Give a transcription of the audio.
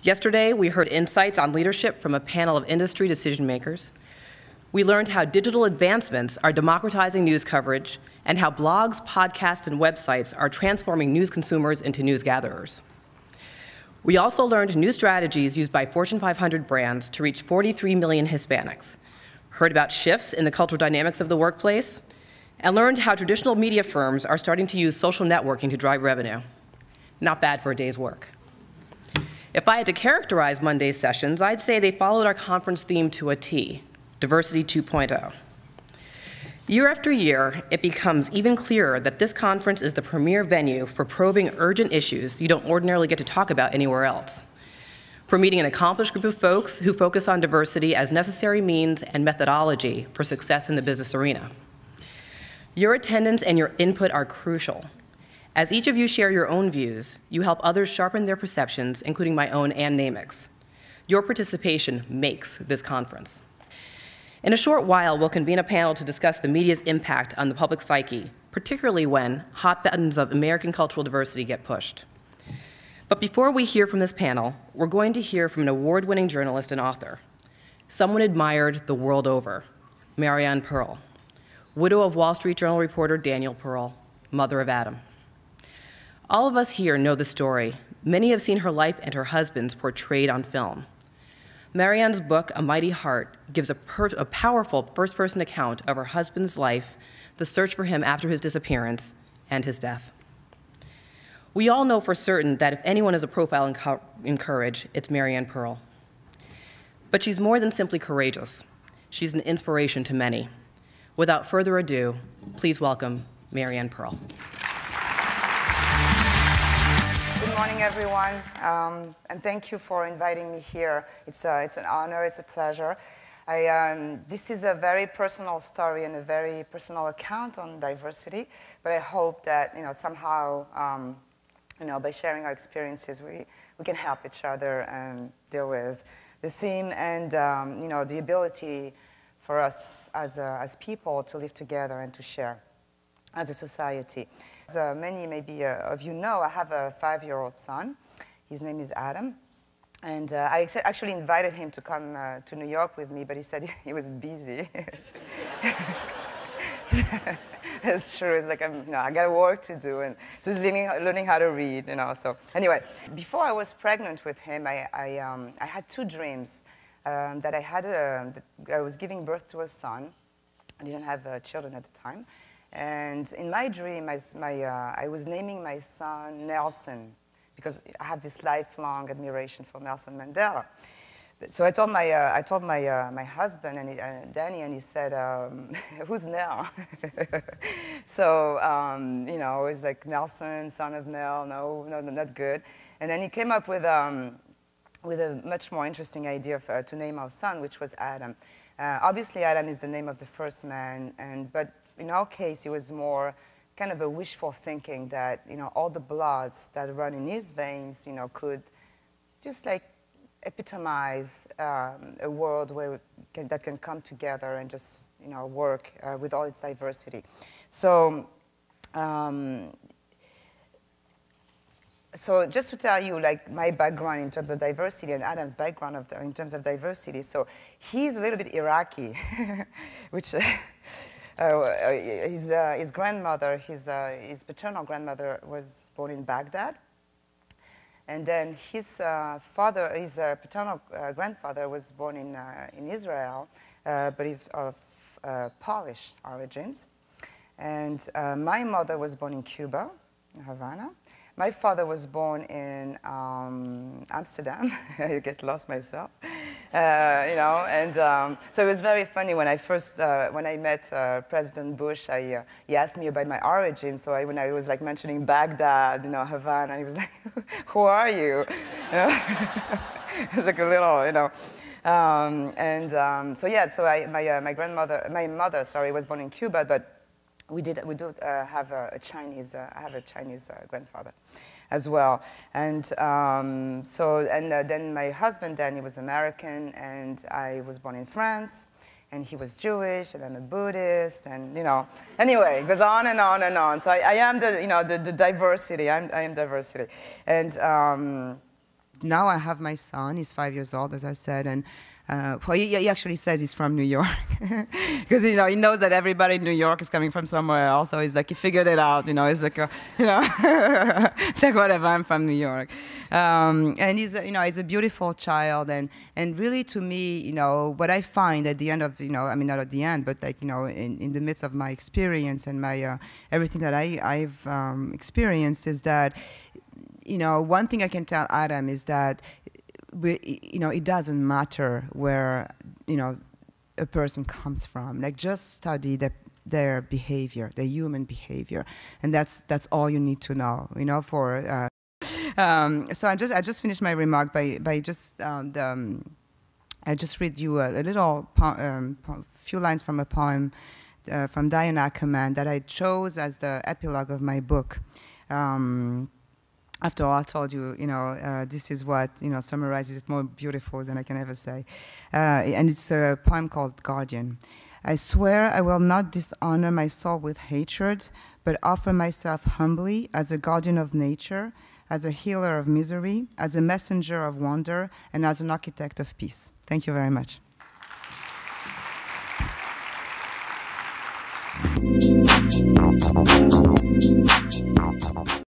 Yesterday, we heard insights on leadership from a panel of industry decision makers. We learned how digital advancements are democratizing news coverage and how blogs, podcasts, and websites are transforming news consumers into news gatherers. We also learned new strategies used by Fortune 500 brands to reach 43 million Hispanics, heard about shifts in the cultural dynamics of the workplace, and learned how traditional media firms are starting to use social networking to drive revenue. Not bad for a day's work. If I had to characterize Monday's sessions, I'd say they followed our conference theme to a T, Diversity 2.0. Year after year, it becomes even clearer that this conference is the premier venue for probing urgent issues you don't ordinarily get to talk about anywhere else. For meeting an accomplished group of folks who focus on diversity as necessary means and methodology for success in the business arena. Your attendance and your input are crucial. As each of you share your own views, you help others sharpen their perceptions, including my own and NAMIC's. Your participation makes this conference. In a short while, we'll convene a panel to discuss the media's impact on the public psyche, particularly when hot buttons of American cultural diversity get pushed. But before we hear from this panel, we're going to hear from an award-winning journalist and author, someone admired the world over, Mariane Pearl, widow of Wall Street Journal reporter Daniel Pearl, mother of Adam. All of us here know the story. Many have seen her life and her husband's portrayed on film. Mariane's book, A Mighty Heart, gives a powerful first-person account of her husband's life, the search for him after his disappearance, and his death. We all know for certain that if anyone has a profile in courage, it's Mariane Pearl. But she's more than simply courageous. She's an inspiration to many. Without further ado, please welcome Mariane Pearl. Good morning, everyone, and thank you for inviting me here. It's an honor, it's a pleasure. This is a very personal story and a very personal account on diversity, but I hope that somehow by sharing our experiences, we can help each other and deal with the theme and the ability for us as people to live together and to share as a society. As many maybe of you know, I have a 5-year-old son. His name is Adam. And I actually invited him to come to New York with me, but he said he was busy. It's true. It's like I got work to do, and so he's learning how to read. So anyway, before I was pregnant with him, I had 2 dreams. That I was giving birth to a son. I didn't have children at the time. And in my dream, I was naming my son Nelson, because I have this lifelong admiration for Nelson Mandela. So I told my husband and Danny, and he said, "Who's Nell?" So it was like Nelson, son of Nell. No, not good. And then he came up with a much more interesting idea to name our son, which was Adam. Obviously, Adam is the name of the first man, but in our case, it was more kind of a wishful thinking that all the bloods that run in his veins, could just like epitomize a world that can come together and just work with all its diversity. So. So just to tell you, like, my background in terms of diversity and Adam's background in terms of diversity, so he's a little bit Iraqi, which his grandmother, his paternal grandmother was born in Baghdad, and then his paternal grandfather was born in Israel, but he's of Polish origins, and my mother was born in Cuba, in Havana. My father was born in Amsterdam. I get lost myself, and so it was very funny when I met President Bush. He asked me about my origin. So when I was like mentioning Baghdad, Havana, he was like, "Who are you?" It was like a little, So yeah, so my mother, was born in Cuba, but we do have a Chinese. I have a Chinese grandfather, as well, and then my husband Danny was American, and I was born in France, and he was Jewish, and I'm a Buddhist, and anyway, it goes on and on and on. So I am the diversity. I am diversity, and now I have my son. He's 5 years old, as I said, and well, he actually says he's from New York because he knows that everybody in New York is coming from somewhere else. So he's like, he figured it out. He's like, it's like, whatever. I'm from New York, and he's he's a beautiful child, and really to me, what I find at the end of I mean not at the end, but like in the midst of my experience and my everything that I've experienced is that one thing I can tell Adam is that it doesn't matter where, a person comes from. Like, just study their behavior, their human behavior, and that's all you need to know. For so I just finished my remark by just I just read you a little few lines from a poem from Diane Ackerman that I chose as the epilogue of my book. After all, I told you, this is what, summarizes it more beautiful than I can ever say. And it's a poem called Guardian. I swear I will not dishonor my soul with hatred, but offer myself humbly as a guardian of nature, as a healer of misery, as a messenger of wonder, and as an architect of peace. Thank you very much.